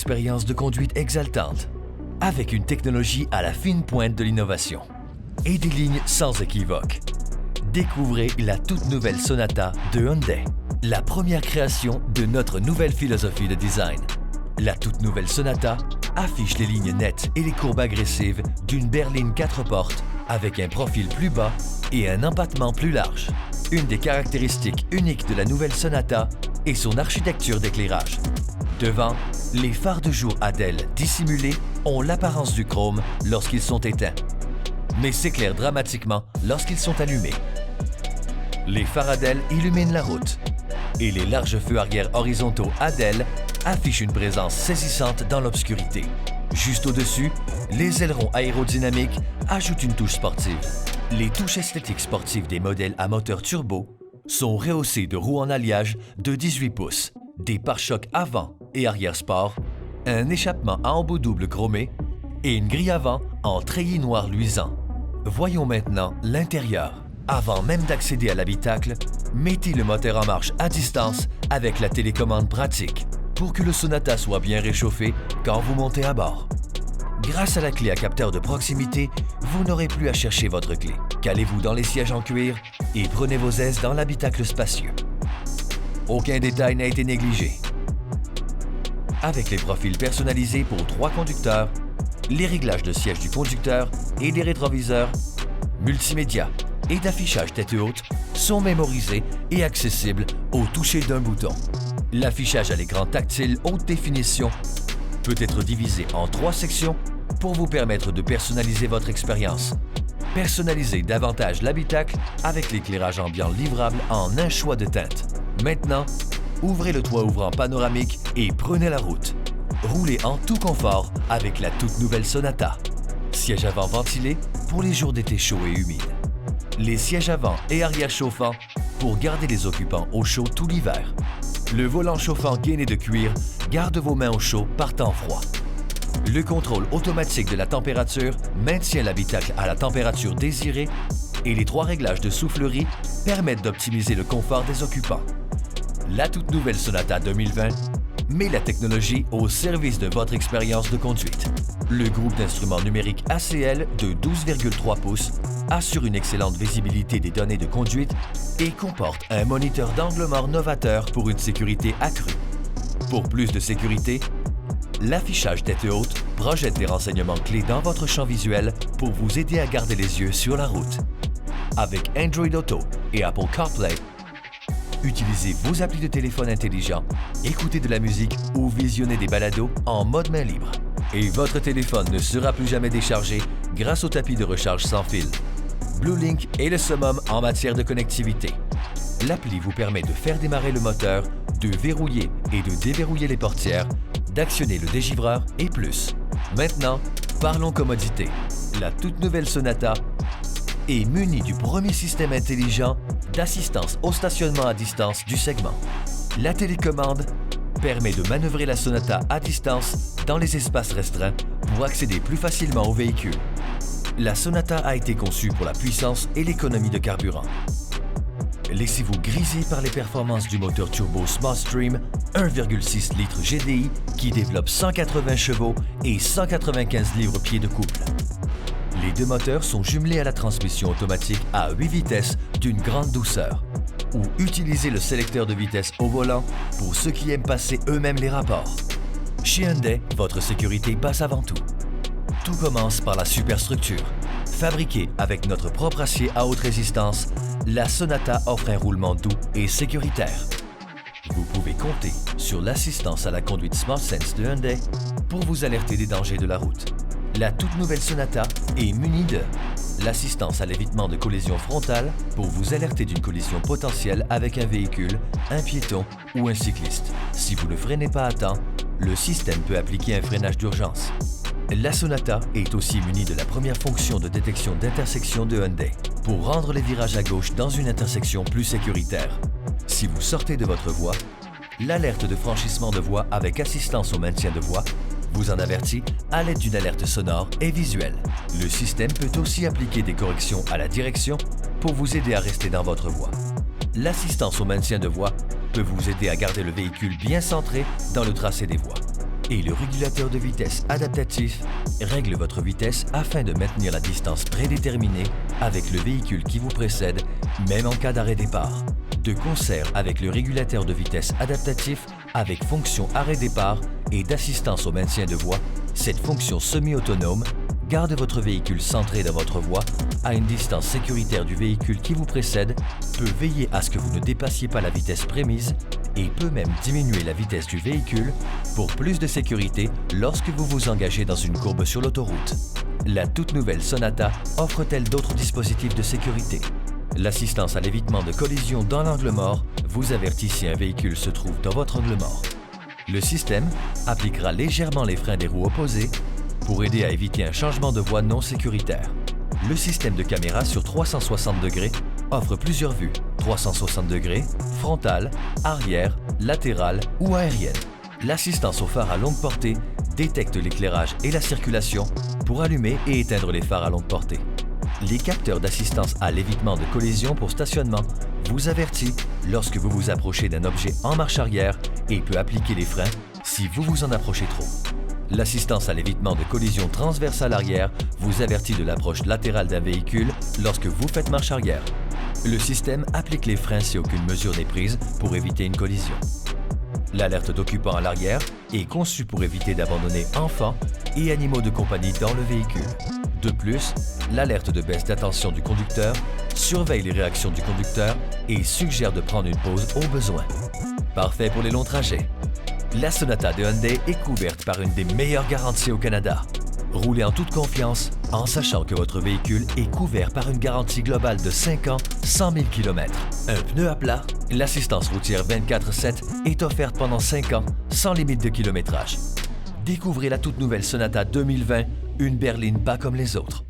expérience de conduite exaltante, avec une technologie à la fine pointe de l'innovation et des lignes sans équivoque. Découvrez la toute nouvelle Sonata de Hyundai, la première création de notre nouvelle philosophie de design. La toute nouvelle Sonata affiche les lignes nettes et les courbes agressives d'une berline 4 portes avec un profil plus bas et un empattement plus large. Une des caractéristiques uniques de la nouvelle Sonata est son architecture d'éclairage. Devant, les phares de jour ADEL dissimulés ont l'apparence du chrome lorsqu'ils sont éteints, mais s'éclairent dramatiquement lorsqu'ils sont allumés. Les phares ADEL illuminent la route et les larges feux arrière horizontaux ADEL affichent une présence saisissante dans l'obscurité. Juste au-dessus, les ailerons aérodynamiques ajoutent une touche sportive. Les touches esthétiques sportives des modèles à moteur turbo sont rehaussées de roues en alliage de 18 pouces, des pare-chocs avant et arrière sport, un échappement à embout double chromé et une grille avant en treillis noir luisant. Voyons maintenant l'intérieur. Avant même d'accéder à l'habitacle, mettez le moteur en marche à distance avec la télécommande pratique pour que le Sonata soit bien réchauffé quand vous montez à bord. Grâce à la clé à capteur de proximité, vous n'aurez plus à chercher votre clé. Calez-vous dans les sièges en cuir et prenez vos aises dans l'habitacle spacieux. Aucun détail n'a été négligé. Avec les profils personnalisés pour 3 conducteurs, les réglages de siège du conducteur et des rétroviseurs, multimédia et d'affichage tête haute sont mémorisés et accessibles au toucher d'un bouton. L'affichage à l'écran tactile haute définition peut être divisé en 3 sections pour vous permettre de personnaliser votre expérience. Personnalisez davantage l'habitacle avec l'éclairage ambiant livrable en un choix de teinte. Maintenant, ouvrez le toit ouvrant panoramique et prenez la route. Roulez en tout confort avec la toute nouvelle Sonata. Siège avant ventilé pour les jours d'été chauds et humides. Les sièges avant et arrière chauffants pour garder les occupants au chaud tout l'hiver. Le volant chauffant gainé de cuir garde vos mains au chaud par temps froid. Le contrôle automatique de la température maintient l'habitacle à la température désirée et les 3 réglages de soufflerie permettent d'optimiser le confort des occupants. La toute nouvelle Sonata 2020 met la technologie au service de votre expérience de conduite. Le groupe d'instruments numériques ACL de 12,3 pouces assure une excellente visibilité des données de conduite et comporte un moniteur d'angle mort novateur pour une sécurité accrue. Pour plus de sécurité, l'affichage tête haute projette des renseignements clés dans votre champ visuel pour vous aider à garder les yeux sur la route. Avec Android Auto et Apple CarPlay, utilisez vos applis de téléphone intelligent, écoutez de la musique ou visionnez des balados en mode main libre. Et votre téléphone ne sera plus jamais déchargé grâce au tapis de recharge sans fil. BlueLink est le summum en matière de connectivité. L'appli vous permet de faire démarrer le moteur, de verrouiller et de déverrouiller les portières, d'actionner le dégivreur et plus. Maintenant, parlons commodité. La toute nouvelle Sonata est munie du premier système intelligent d'assistance au stationnement à distance du segment. La télécommande permet de manœuvrer la Sonata à distance dans les espaces restreints pour accéder plus facilement au véhicule. La Sonata a été conçue pour la puissance et l'économie de carburant. Laissez-vous griser par les performances du moteur turbo SmartStream 1,6 litres GDI qui développe 180 chevaux et 195 livres-pieds de couple. Les 2 moteurs sont jumelés à la transmission automatique à 8 vitesses d'une grande douceur. Ou utilisez le sélecteur de vitesse au volant pour ceux qui aiment passer eux-mêmes les rapports. Chez Hyundai, votre sécurité passe avant tout. Tout commence par la superstructure. Fabriquée avec notre propre acier à haute résistance, la Sonata offre un roulement doux et sécuritaire. Vous pouvez compter sur l'assistance à la conduite SmartSense de Hyundai pour vous alerter des dangers de la route. La toute nouvelle Sonata est munie de l'assistance à l'évitement de collision frontale pour vous alerter d'une collision potentielle avec un véhicule, un piéton ou un cycliste. Si vous ne freinez pas à temps, le système peut appliquer un freinage d'urgence. La Sonata est aussi munie de la première fonction de détection d'intersection de Hyundai pour rendre les virages à gauche dans une intersection plus sécuritaire. Si vous sortez de votre voie, l'alerte de franchissement de voie avec assistance au maintien de voie vous en avertit à l'aide d'une alerte sonore et visuelle. Le système peut aussi appliquer des corrections à la direction pour vous aider à rester dans votre voie. L'assistance au maintien de voie peut vous aider à garder le véhicule bien centré dans le tracé des voies. Et le régulateur de vitesse adaptatif règle votre vitesse afin de maintenir la distance prédéterminée avec le véhicule qui vous précède, même en cas d'arrêt-départ. De concert avec le régulateur de vitesse adaptatif avec fonction arrêt-départ et d'assistance au maintien de voie, cette fonction semi-autonome garde votre véhicule centré dans votre voie à une distance sécuritaire du véhicule qui vous précède, peut veiller à ce que vous ne dépassiez pas la vitesse prémise et peut même diminuer la vitesse du véhicule pour plus de sécurité lorsque vous vous engagez dans une courbe sur l'autoroute. La toute nouvelle Sonata offre-t-elle d'autres dispositifs de sécurité? L'assistance à l'évitement de collision dans l'angle mort vous avertit si un véhicule se trouve dans votre angle mort. Le système appliquera légèrement les freins des roues opposées pour aider à éviter un changement de voie non sécuritaire. Le système de caméra sur 360 degrés offre plusieurs vues, 360 degrés, frontale, arrière, latérale ou aérienne. L'assistance aux phares à longue portée détecte l'éclairage et la circulation pour allumer et éteindre les phares à longue portée. Les capteurs d'assistance à l'évitement de collision pour stationnement vous avertit lorsque vous vous approchez d'un objet en marche arrière et peut appliquer les freins si vous vous en approchez trop. L'assistance à l'évitement de collision transversale arrière vous avertit de l'approche latérale d'un véhicule lorsque vous faites marche arrière. Le système applique les freins si aucune mesure n'est prise pour éviter une collision. L'alerte d'occupant à l'arrière est conçue pour éviter d'abandonner enfants et animaux de compagnie dans le véhicule. De plus, l'alerte de baisse d'attention du conducteur surveille les réactions du conducteur et suggère de prendre une pause au besoin. Parfait pour les longs trajets. La Sonata de Hyundai est couverte par une des meilleures garanties au Canada. Roulez en toute confiance en sachant que votre véhicule est couvert par une garantie globale de 5 ans, 100 000 km. Un pneu à plat, l'assistance routière 24/7 est offerte pendant 5 ans, sans limite de kilométrage. Découvrez la toute nouvelle Sonata 2020, une berline pas comme les autres.